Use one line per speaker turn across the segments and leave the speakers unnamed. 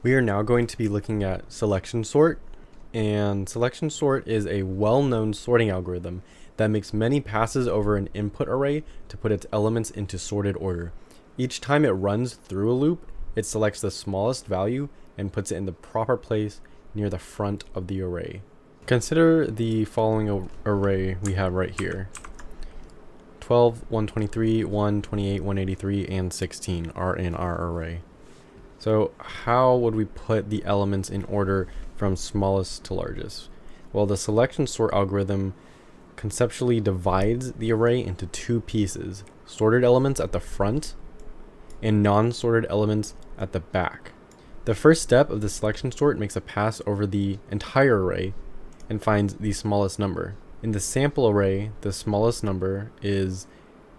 We are now going to be looking at selection sort, and selection sort is a well-known sorting algorithm that makes many passes over an input array to put its elements into sorted order. Each time it runs through a loop, it selects the smallest value and puts it in the proper place near the front of the array. Consider the following array we have right here. 12, 123, 128, 183, and 16 are in our array. So how would we put the elements in order from smallest to largest? Well, the selection sort algorithm conceptually divides the array into two pieces: sorted elements at the front and non-sorted elements at the back. The first step of the selection sort makes a pass over the entire array and finds the smallest number. In the sample array, the smallest number is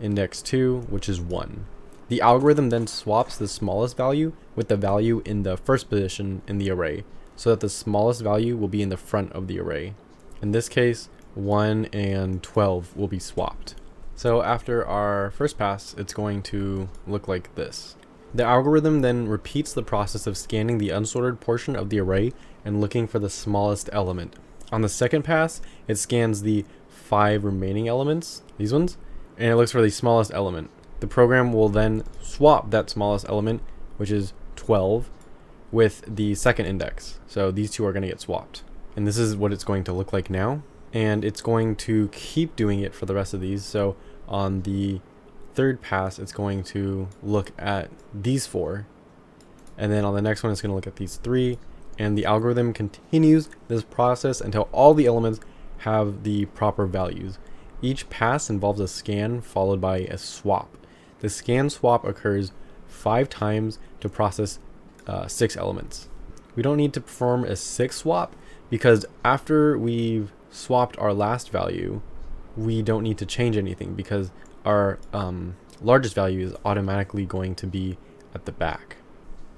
index 2, which is 1. The algorithm then swaps the smallest value with the value in the first position in the array, so that the smallest value will be in the front of the array. In this case, 1 and 12 will be swapped. So after our first pass, it's going to look like this. The algorithm then repeats the process of scanning the unsorted portion of the array and looking for the smallest element. On the second pass, it scans the 5 remaining elements, these ones, and it looks for the smallest element. The program will then swap that smallest element, which is 12, with the second index. So these two are going to get swapped. And this is what it's going to look like now. And it's going to keep doing it for the rest of these. So on the third pass, it's going to look at these 4. And then on the next one, it's going to look at these 3. And the algorithm continues this process until all the elements have the proper values. Each pass involves a scan followed by a swap. The scan swap occurs 5 times to process 6 elements. We don't need to perform a 6th swap because after we've swapped our last value, we don't need to change anything because our largest value is automatically going to be at the back.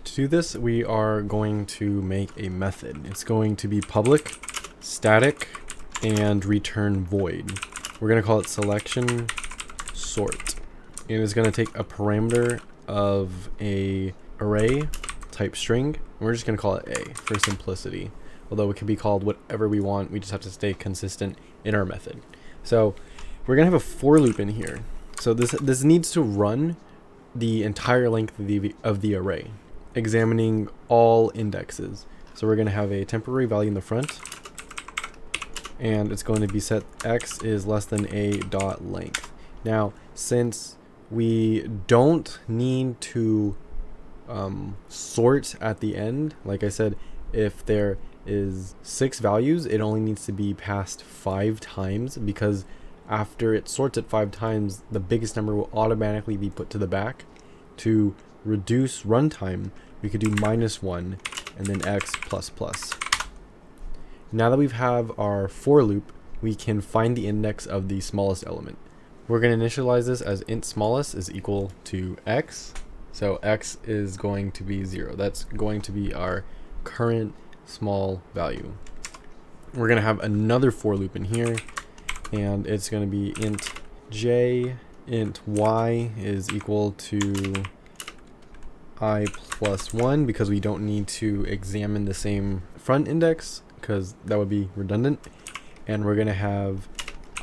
To do this, we are going to make a method. It's going to be public, static, and return void. We're going to call it selection sort. And it's going to take a parameter of a array type string. And we're just going to call it A for simplicity. Although it can be called whatever we want. We just have to stay consistent in our method. So we're going to have a for loop in here. So this needs to run the entire length of the array, examining all indexes. So we're going to have a temporary value in the front, and it's going to be set x is less than a dot length. Now, since we don't need to sort at the end, like I said, if there is 6 values, it only needs to be passed 5 times, because after it sorts it 5 times, the biggest number will automatically be put to the back. To reduce runtime, we could do -1 and then x plus plus. Now that we have our for loop, we can find the index of the smallest element. We're going to initialize this as int smallest is equal to x. So x is going to be 0. That's going to be our current small value. We're going to have another for loop in here, and it's going to be int j, int y is equal to I plus 1, because we don't need to examine the same front index because that would be redundant. And we're going to have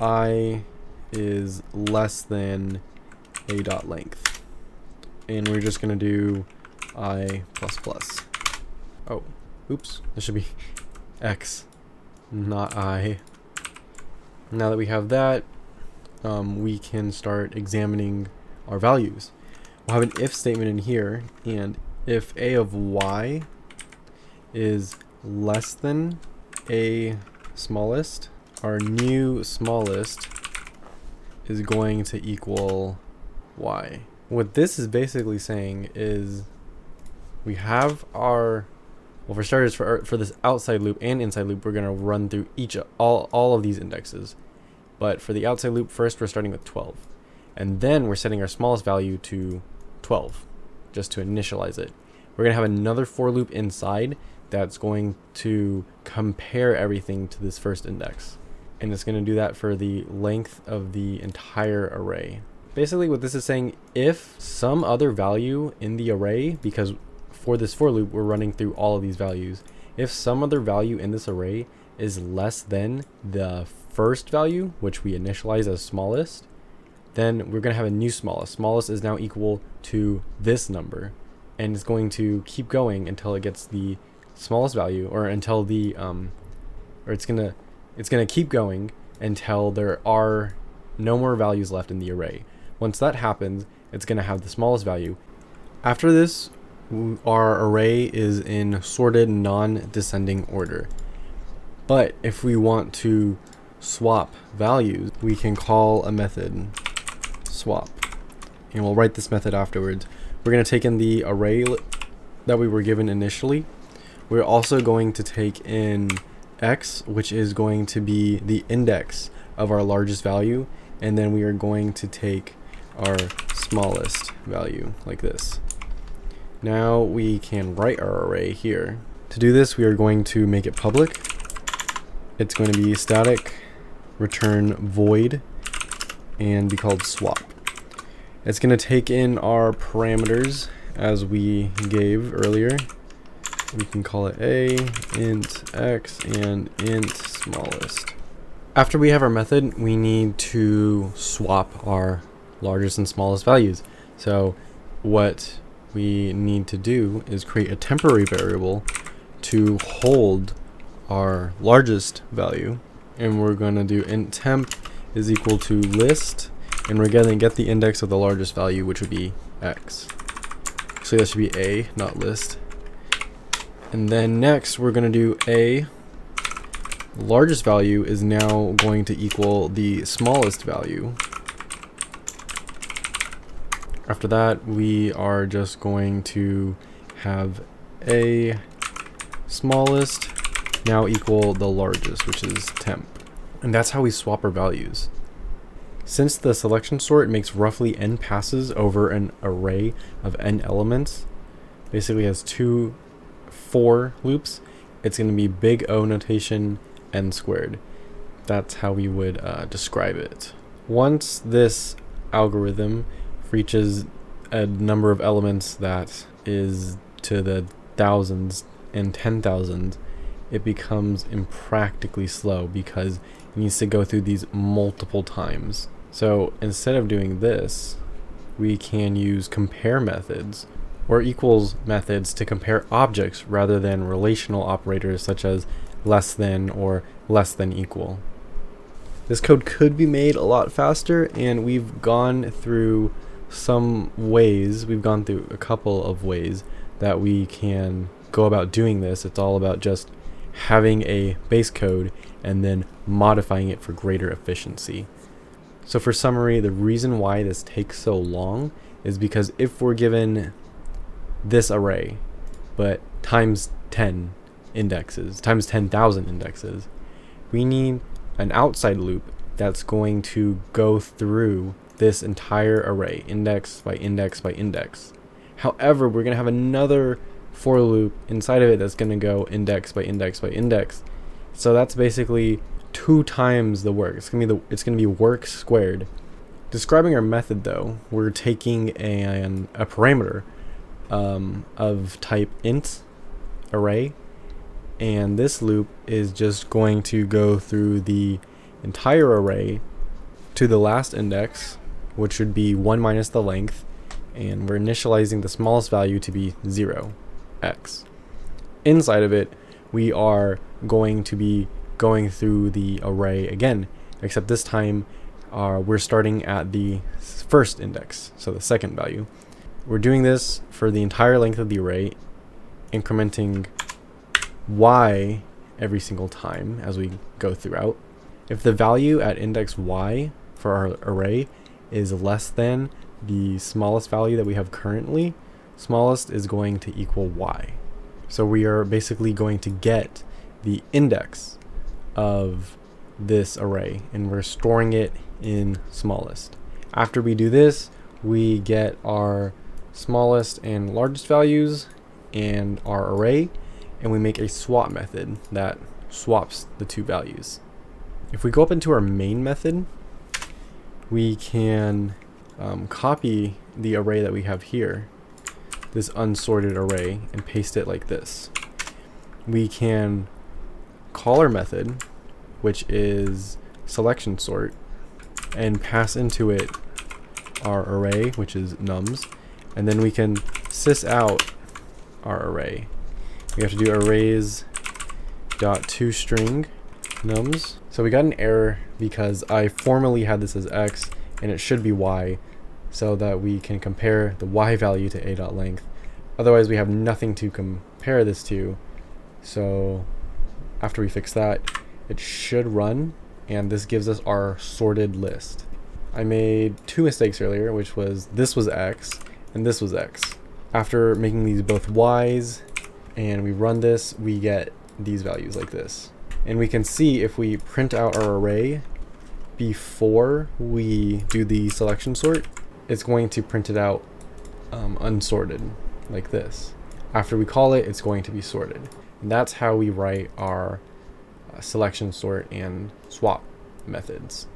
I is less than a dot length, and we're just going to do I plus plus. Oh, oops, this should be x, not I. Now that we have that, we can start examining our values. We'll have an if statement in here, and if a of y is less than a smallest, our new smallest is going to equal y. What this is basically saying is we have our, well, for starters, for this outside loop and inside loop, we're going to run through all of these indexes. But for the outside loop, first we're starting with 12. And then we're setting our smallest value to 12, just to initialize it. We're going to have another for loop inside that's going to compare everything to this first index. And it's going to do that for the length of the entire array. Basically what this is saying, if some other value in the array, because for this for loop, we're running through all of these values. If some other value in this array is less than the first value, which we initialize as smallest, then we're going to have a new smallest. Smallest is now equal to this number, and it's going to keep going until it gets the smallest value, or until the or it's gonna keep going until there are no more values left in the array. Once that happens, it's going to have the smallest value. After this, our array is in sorted non-descending order. But if we want to swap values, we can call a method swap, and we'll write this method afterwards. We're going to take in the array that we were given initially. We're also going to take in x, which is going to be the index of our largest value, and then we are going to take our smallest value like this. Now we can write our array here. To do this, we are going to make it public. It's going to be static return void and be called swap. It's going to take in our parameters as we gave earlier. We can call it a, int x, and int smallest. After we have our method, we need to swap our largest and smallest values. So what we need to do is create a temporary variable to hold our largest value, and we're going to do int temp is equal to list, and we're going to get the index of the largest value, which would be x. So that should be a, not list. And then next we're going to do a largest value is now going to equal the smallest value. After that, we are just going to have a smallest now equal the largest, which is temp. And that's how we swap our values. Since the selection sort makes roughly n passes over an array of n elements, basically has two for loops, it's going to be big O notation n squared. That's how we would describe it. Once this algorithm reaches a number of elements that is to the thousands and 10,000, it becomes impractically slow because it needs to go through these multiple times. So instead of doing this, we can use compare methods or equals methods to compare objects rather than relational operators such as less than or less than equal. This code could be made a lot faster, and we've gone through some ways, we've gone through a couple of ways that we can go about doing this. It's all about just having a base code and then modifying it for greater efficiency. So for summary, the reason why this takes so long is because if we're given this array, but times 10 indexes, times 10,000 indexes, we need an outside loop that's going to go through this entire array, index by index by index. However, we're going to have another for loop inside of it that's going to go index by index by index. So that's basically 2 times the work. It's going to be work squared. Describing our method though, we're taking a parameter of type int array, and this loop is just going to go through the entire array to the last index, which would be 1 minus the length, and we're initializing the smallest value to be 0, x. Inside of it, we are going to be going through the array again, except this time we're starting at the first index, so the second value. We're doing this for the entire length of the array, incrementing y every single time as we go throughout. If the value at index y for our array is less than the smallest value that we have currently, smallest is going to equal y. So we are basically going to get the index of this array, and we're storing it in smallest. After we do this, we get our smallest and largest values and our array, and we make a swap method that swaps the two values. If we go up into our main method, we can copy the array that we have here. this unsorted array and paste it like this. We can call our method, which is selection sort, and pass into it our array, which is nums, and then we can sys out our array. We have to do arrays dot toString nums. So we got an error because I formerly had this as x and it should be y, so that we can compare the y value to a.length. Otherwise we have nothing to compare this to. So after we fix that, it should run, and this gives us our sorted list. I made two mistakes earlier, which was this was x and this was x. After making these both y's and we run this, we get these values like this. And we can see if we print out our array before we do the selection sort, it's going to print it out unsorted like this. After we call it, it's going to be sorted. And that's how we write our selection sort and swap methods.